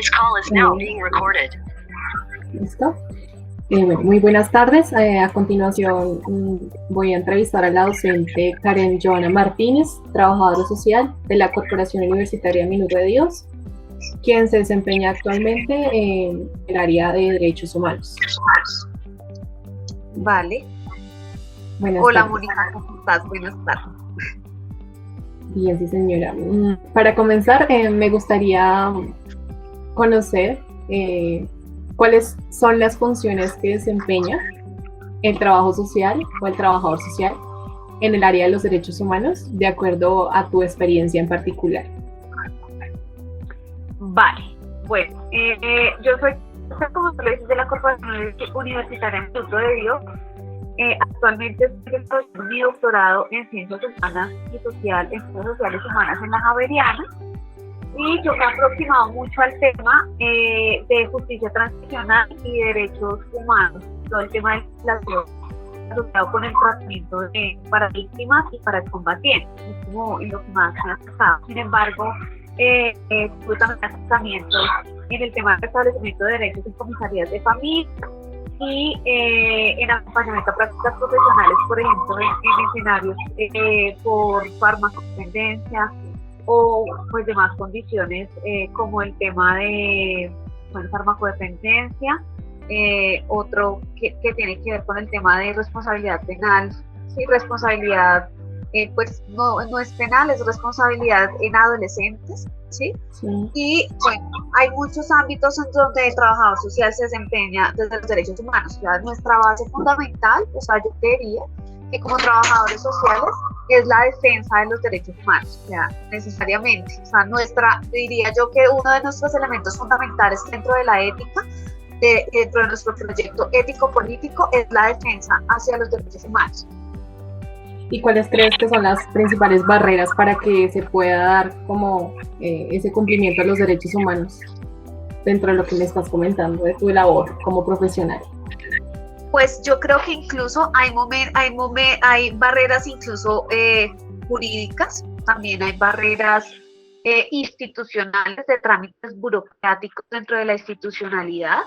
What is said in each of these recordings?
This call is now being recorded. ¿Listo? Bueno, muy buenas tardes. A continuación voy a entrevistar a la docente Karen Joana Martínez, trabajadora social de la Corporación Universitaria Minuto de Dios, quien se desempeña actualmente en el área de derechos humanos. Vale. Hola, Mónica, ¿cómo estás? Buenas tardes. Bien, sí, señora. Para comenzar, me gustaría conocer cuáles son las funciones que desempeña el trabajo social o el trabajador social en el área de los derechos humanos, de acuerdo a tu experiencia en particular. Vale, bueno, yo soy, como tú lo dices, de la Corporación Universitaria Minuto de Dios. Actualmente estoy desarrollando mi doctorado en Ciencias Humanas y Social, en Ciencias Sociales Humanas en la Javeriana, y yo me he aproximado mucho al tema de justicia transicional y derechos humanos, todo el tema de legislación asociado con el tratamiento para víctimas y para excombatientes, es como en lo que más me ha tocado. Sin embargo, tuve también acercamientos en el tema del establecimiento de derechos en comisarías de familia y en acompañamiento a prácticas profesionales, por ejemplo, en escenarios por farmacodependencia o pues demás condiciones como el tema de farmacodependencia, otro que tiene que ver con el tema de responsabilidad penal, sí, responsabilidad pues no es penal, es responsabilidad en adolescentes, ¿sí? Sí. Y bueno, hay muchos ámbitos en donde el trabajador social se desempeña desde los derechos humanos. O sea, nuestra base fundamental, o sea, yo diría que como trabajadores sociales es la defensa de los derechos humanos, o sea, necesariamente. O sea, diría yo que uno de nuestros elementos fundamentales dentro de la ética, dentro de nuestro proyecto ético-político, es la defensa hacia los derechos humanos. ¿Y cuáles crees que son las principales barreras para que se pueda dar como ese cumplimiento a los derechos humanos dentro de lo que me estás comentando de tu labor como profesional? Pues yo creo que incluso hay barreras incluso jurídicas, también hay barreras institucionales, de trámites burocráticos dentro de la institucionalidad,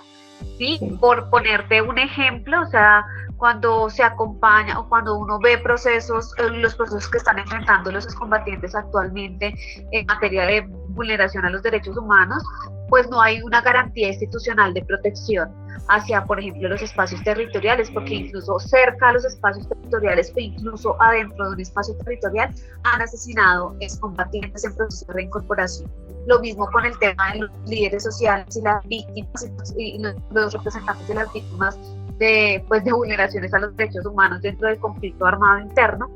¿sí? Sí. Por ponerte un ejemplo, o sea, cuando se acompaña o cuando uno ve los procesos que están enfrentando los excombatientes actualmente en materia de vulneración a los derechos humanos, pues no hay una garantía institucional de protección hacia, por ejemplo, los espacios territoriales, porque incluso cerca a los espacios territoriales o incluso adentro de un espacio territorial han asesinado excombatientes en proceso de reincorporación. Lo mismo con el tema de los líderes sociales y las víctimas y los representantes de las víctimas de vulneraciones a los derechos humanos dentro del conflicto armado interno,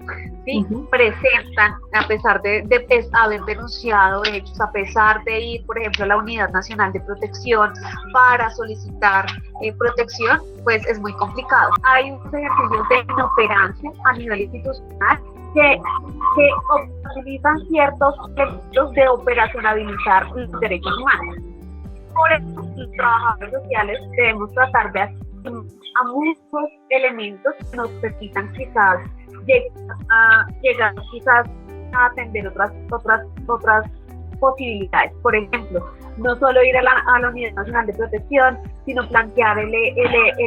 ¿sí? Presentan, a pesar de haber denunciado hechos, a pesar de ir, por ejemplo, a la Unidad Nacional de Protección para solicitar protección, pues es muy complicado. Hay unos ejercicios de inoperancia a nivel institucional que utilizan ciertos elementos de operacionalizar los derechos humanos. Por eso, los trabajadores sociales debemos tratar de hacer a muchos elementos que nos permitan quizás llegar quizás a atender otras posibilidades. Por ejemplo, no solo ir a la Unidad Nacional de Protección, sino plantear el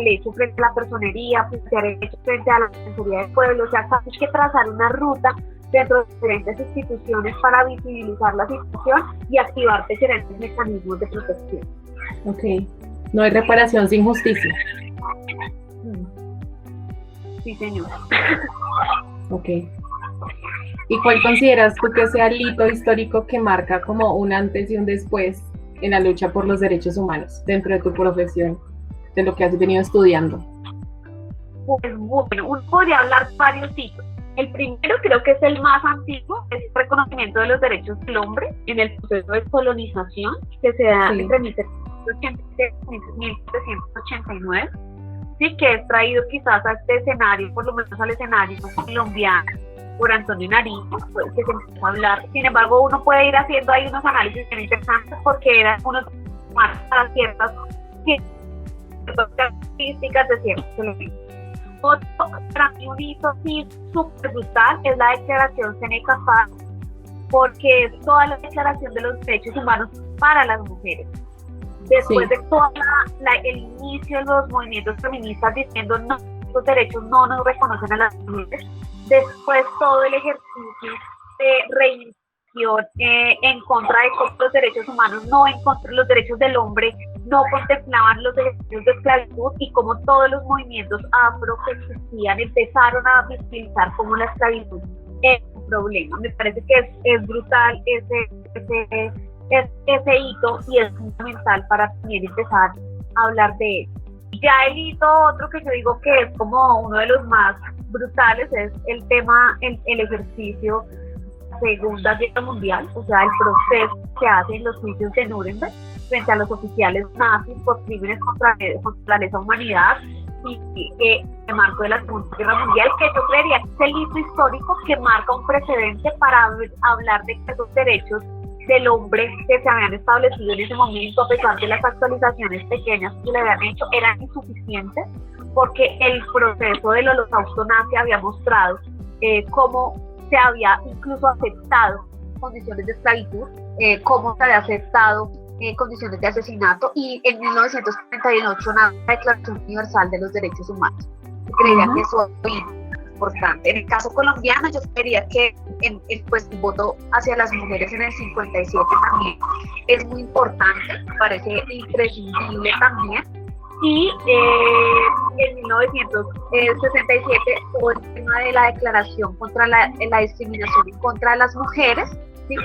hecho frente a la personería, plantear el hecho frente a la Defensoría del Pueblo. O sea, hay que trazar una ruta dentro de diferentes instituciones para visibilizar la situación y activar diferentes mecanismos de protección. Ok, no hay reparación sin justicia. Sí, señor. Ok. ¿Y cuál consideras tú que sea el hito histórico que marca como un antes y un después en la lucha por los derechos humanos dentro de tu profesión, de lo que has venido estudiando? Pues bueno, uno podría hablar de varios hitos. El primero creo que es el más antiguo, es el reconocimiento de los derechos del hombre en el proceso de colonización que se da entre 1787 y 1789. Sí, que es traído quizás a este escenario, por lo menos al escenario colombiano, por Antonio Nariño, pues, que se empezó a hablar. Sin embargo, uno puede ir haciendo ahí unos análisis bien interesantes porque eran unos más para ciertas características de ciertos elementos. Otro, para mí, un hito sí súper brutal es la declaración Seneca Falls, porque es toda la declaración de los derechos humanos para las mujeres. Después de todo el inicio de los movimientos feministas diciendo no, los derechos no nos reconocen a las mujeres, después todo el ejercicio de reivindicación en contra de cómo los derechos humanos, no en contra de los derechos del hombre, no contemplaban los ejercicios de esclavitud y como todos los movimientos afro que existían empezaron a visibilizar como la esclavitud es un problema. Me parece que es brutal ese hito y es fundamental para también empezar a hablar de él. Ya el hito otro que yo digo que es como uno de los más brutales es el tema, el ejercicio de la Segunda Guerra Mundial, o sea, el proceso que hacen los juicios de Nuremberg frente a los oficiales nazis por crímenes contra la lesa humanidad y el marco de la Segunda Guerra Mundial, que yo creería que es el hito histórico que marca un precedente para hablar de que esos derechos del hombre que se habían establecido en ese momento, a pesar de las actualizaciones pequeñas que le habían hecho, eran insuficientes, porque el proceso del holocausto nazi había mostrado cómo se había incluso aceptado condiciones de esclavitud, cómo se había aceptado condiciones de asesinato, y en 1938 la Declaración Universal de los Derechos Humanos. Creía que eso es importante. En el caso colombiano, yo creería que el voto hacia las mujeres en el 57 también es muy importante, me parece imprescindible también. Y en 1967 todo el tema de la declaración contra la discriminación en contra de las mujeres, ¿sí?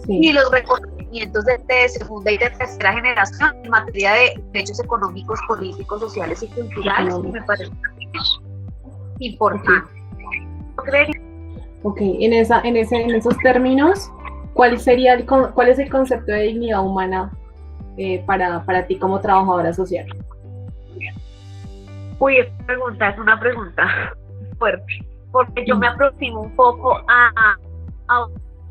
Sí. Y los reconocimientos de segunda y de tercera generación en materia de derechos económicos, políticos, sociales y culturales, me parece importante. Ok, en esos términos, ¿cuál es el concepto de dignidad humana para ti como trabajadora social? Uy, esta pregunta es una pregunta fuerte, porque yo me aproximo un poco a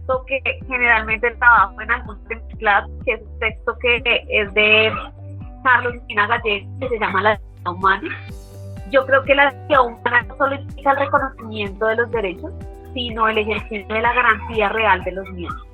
esto que generalmente trabajo en algún clase, que es un texto que es de Carlos Medina Gallego, que se llama La dignidad humana. Yo creo que la dignidad humana no solo implica el reconocimiento de los derechos, sino el ejercicio de la garantía real de los mismos.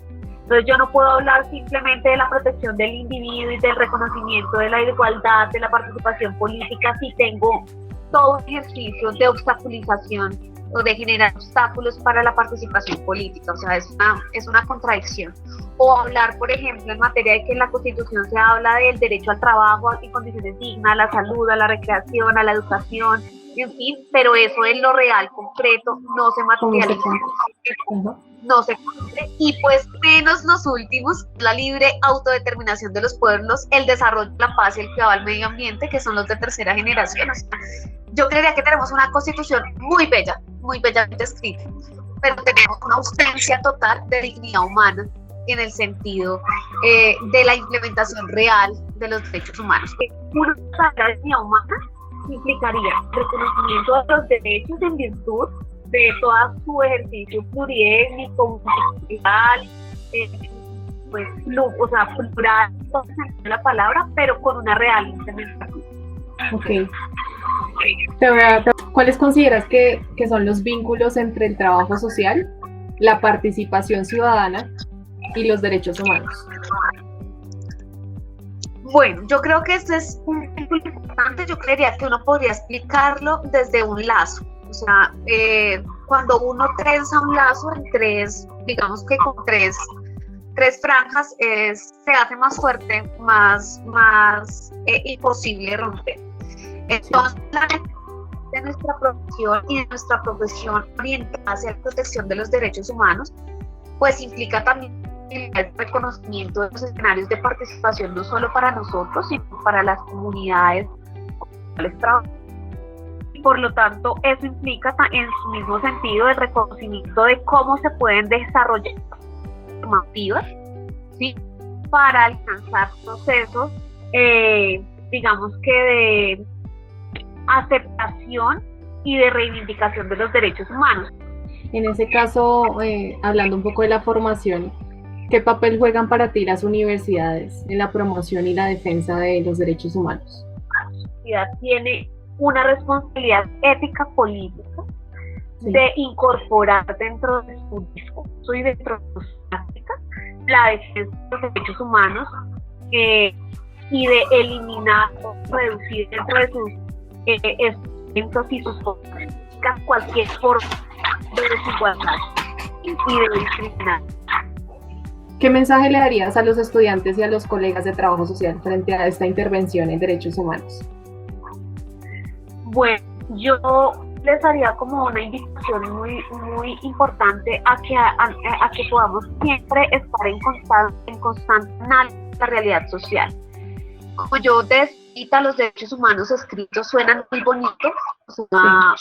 Entonces yo no puedo hablar simplemente de la protección del individuo y del reconocimiento de la igualdad, de la participación política, si tengo todo un ejercicio de obstaculización o de generar obstáculos para la participación política. O sea, es una contradicción. O hablar, por ejemplo, en materia de que en la Constitución se habla del derecho al trabajo en condiciones dignas, a la salud, a la recreación, a la educación, en fin, pero eso en lo real, concreto, no se materializa, no se cumple, y pues menos los últimos, la libre autodeterminación de los pueblos, el desarrollo, la paz y el cuidado al medio ambiente, que son los de tercera generación. O sea, yo creería que tenemos una constitución muy bella, muy bellamente escrita, pero tenemos una ausencia total de dignidad humana en el sentido de la implementación real de los derechos humanos. Una dignidad humana implicaría reconocimiento de los derechos en virtud de todo su ejercicio pluriétnico, multicultural, pues, o sea, plural, entonces la palabra, pero con una real implementación. Ok. ¿Cuáles consideras que son los vínculos entre el trabajo social, la participación ciudadana y los derechos humanos? Bueno, yo creo que este es un vínculo importante. Yo creería que uno podría explicarlo desde un lazo. O sea, cuando uno trenza un lazo en tres, digamos que con tres franjas, se hace más fuerte, más imposible romper. Entonces, de nuestra profesión y de nuestra profesión orientada hacia la protección de los derechos humanos, pues implica también el reconocimiento de los escenarios de participación no solo para nosotros, sino para las comunidades con las que trabajamos. Y por lo tanto, eso implica en su mismo sentido el reconocimiento de cómo se pueden desarrollar normativas, ¿sí?, para alcanzar procesos, digamos que de aceptación y de reivindicación de los derechos humanos. En ese caso, hablando un poco de la formación, ¿qué papel juegan para ti las universidades en la promoción y la defensa de los derechos humanos? La universidad tiene una responsabilidad ética política, sí, de incorporar dentro de su discurso y dentro de sus prácticas la defensa de los derechos humanos, y de eliminar o reducir dentro de sus eventos y sus políticas cualquier forma de desigualdad y de discriminación. ¿Qué mensaje le darías a los estudiantes y a los colegas de trabajo social frente a esta intervención en derechos humanos? Bueno, yo les haría como una invitación muy importante a que podamos siempre estar en constante análisis de la realidad social. Como yo decía, los derechos humanos escritos suenan muy bonitos, una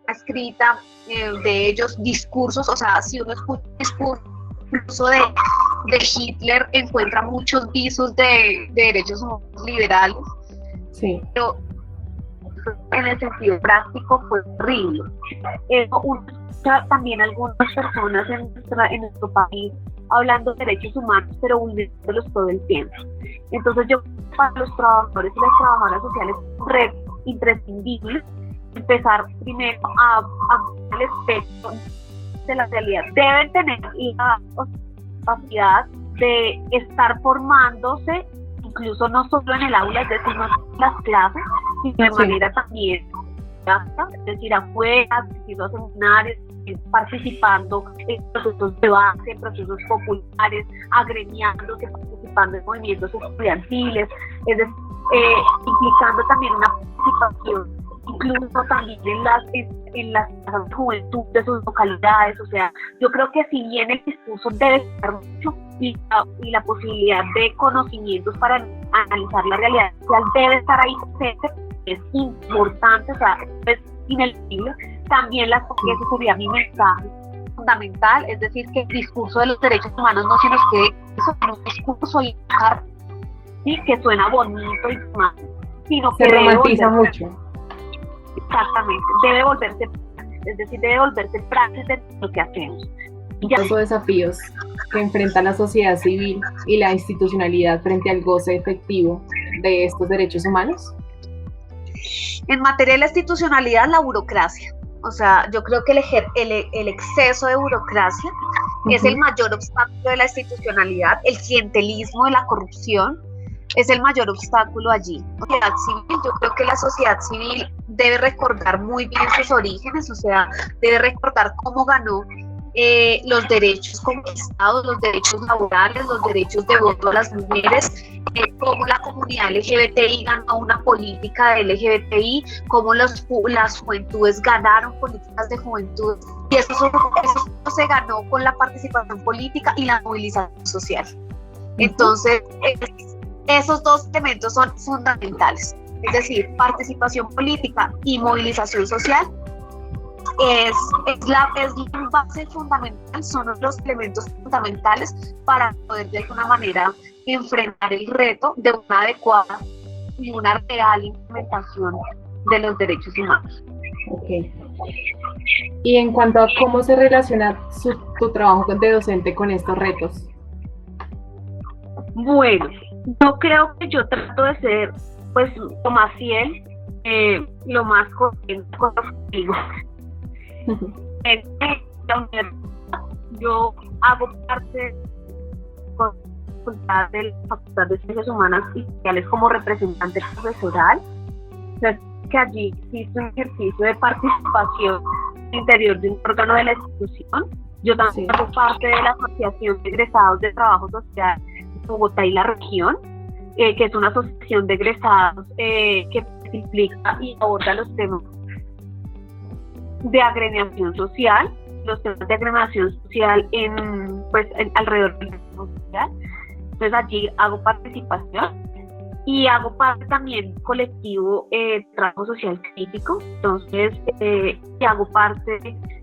escrita de ellos, discursos, o sea, si uno escucha un discurso incluso de Hitler, encuentra muchos visos de derechos humanos liberales, pero en el sentido práctico fue horrible. Uno escucha también algunas personas en nuestro país hablando de derechos humanos, pero vulnerándolos todo el tiempo. Entonces yo, para los trabajadores y las trabajadoras sociales, es un reto imprescindible empezar primero a el espectro de la realidad. Deben tener la capacidad de estar formándose, incluso no solo en el aula, es decir, no solo en las clases, sino de manera también, es decir, afuera, asistiendo a seminarios, participando en procesos de base, en procesos populares, agremiándose, participando en movimientos estudiantiles, es decir, implicando también una participación incluso también en las juventud de sus localidades. O sea, yo creo que si bien el discurso debe estar mucho y la posibilidad de conocimientos para analizar la realidad social debe estar ahí presente, es importante, o sea, es ineludible. También ese sería mi mensaje fundamental, es decir, que el discurso de los derechos humanos no se nos quede eso en un discurso y ¿sí? Que suena bonito y demás, sino que se romantiza mucho. Exactamente, debe volverse, es decir, debe volverse praxis de lo que hacemos. Los desafíos que enfrenta la sociedad civil y la institucionalidad frente al goce efectivo de estos derechos humanos. En materia de la institucionalidad, la burocracia. O sea, yo creo que el exceso de burocracia es el mayor obstáculo de la institucionalidad, el clientelismo de la corrupción es el mayor obstáculo allí. Sociedad civil, yo creo que la sociedad civil debe recordar muy bien sus orígenes, o sea, debe recordar cómo ganó los derechos conquistados, los derechos laborales, los derechos de voto a las mujeres, cómo la comunidad LGBTI ganó una política de LGBTI, cómo las juventudes ganaron políticas de juventud, y eso se ganó con la participación política y la movilización social. Entonces, esos dos elementos son fundamentales, es decir, participación política y movilización social es la base fundamental, son los elementos fundamentales para poder de alguna manera enfrentar el reto de una adecuada y una real implementación de los derechos humanos. Okay. Y en cuanto a cómo se relaciona tu trabajo de docente con estos retos. Bueno, yo creo que yo trato de ser pues lo más fiel, lo más coherente con lo que digo. En la universidad yo hago parte de la Facultad de Ciencias Humanas y Sociales como representante profesoral. Entonces, que allí existe un ejercicio de participación interior de un órgano de la institución. Yo también hago parte de la Asociación de Egresados de Trabajo Social de Bogotá y la región, que es una asociación de egresados que implica y aborda los temas de agremiación social, alrededor del tema social. Entonces allí hago participación y hago parte también del colectivo Trabajo Social Crítico. Entonces y hago parte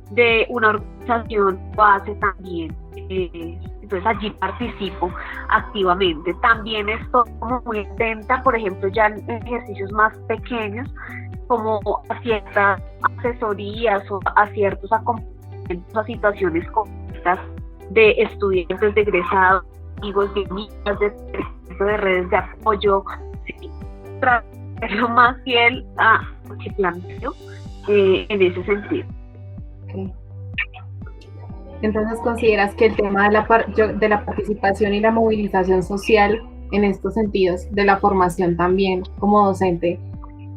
de una organización base también. Entonces allí participo activamente. También estoy como muy atenta, por ejemplo, ya en ejercicios más pequeños, como a ciertas asesorías o a ciertos acompañamientos a situaciones concretas de estudiantes, de egresados, amigos, de amigas, de redes de apoyo, sí, para ser lo más fiel a lo que planteo en ese sentido. Okay. Entonces, ¿consideras que el tema de la participación y la movilización social en estos sentidos de la formación también como docente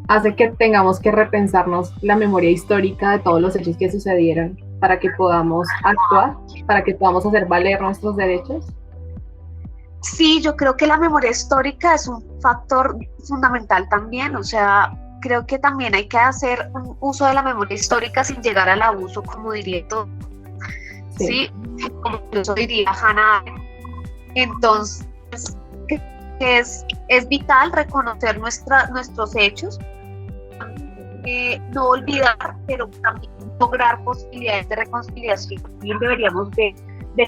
hace que tengamos que repensarnos la memoria histórica de todos los hechos que sucedieron para que podamos actuar, para que podamos hacer valer nuestros derechos? Sí, yo creo que la memoria histórica es un factor fundamental también, o sea, creo que también hay que hacer un uso de la memoria histórica sin llegar al abuso, como diría todo, ¿sí? Como incluso diría Hannah Arendt. Entonces, es vital reconocer nuestros hechos, no olvidar, pero también lograr posibilidades de reconciliación. También deberíamos de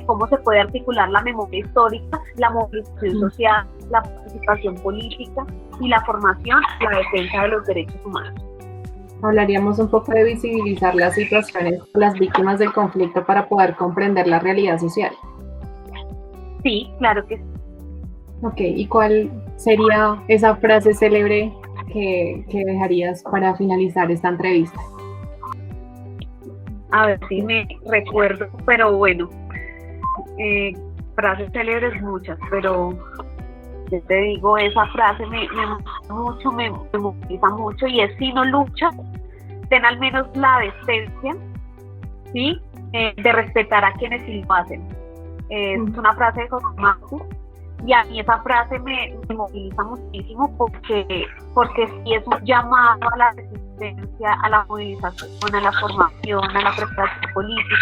cómo se puede articular la memoria histórica, la movilización social, la participación política y la formación y la defensa de los derechos humanos. Hablaríamos un poco de visibilizar las situaciones de las víctimas del conflicto para poder comprender la realidad social. Sí, claro que sí. Ok, ¿y cuál sería esa frase célebre que dejarías para finalizar esta entrevista? A ver si me recuerdo, pero bueno, frases célebres muchas, pero yo te digo, esa frase me mucho, me moviliza mucho, y es: si no luchas, ten al menos la decencia, ¿sí? De respetar a quienes sí lo hacen. Es una frase de José Marcos, y a mí esa frase me moviliza muchísimo porque sí es un llamado a la resistencia, a la movilización, a la formación, a la preparación política.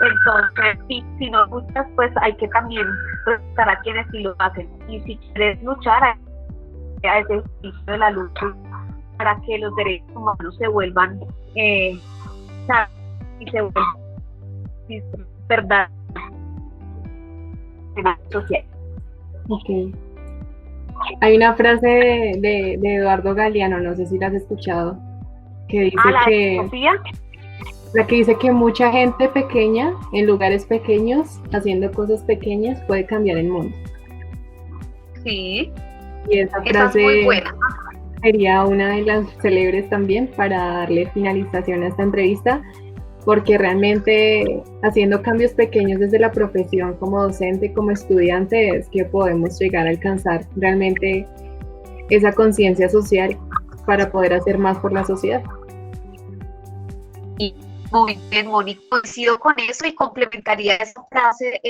Entonces, si no luchas, pues hay que también respetar a quienes sí lo hacen. Y si quieres luchar, a ese ejercicio de la lucha para que los derechos humanos se vuelvan y se vuelvan verdad en la sociedad. Ok. Hay una frase de Eduardo Galeano, no sé si la has escuchado, que dice la que dice que mucha gente pequeña, en lugares pequeños, haciendo cosas pequeñas, puede cambiar el mundo. Sí, y esa frase es muy buena. Sería una de las célebres también para darle finalización a esta entrevista, porque realmente haciendo cambios pequeños desde la profesión como docente, como estudiante, es que podemos llegar a alcanzar realmente esa conciencia social para poder hacer más por la sociedad. Y muy bien, Mónica, coincido con eso y complementaría esa frase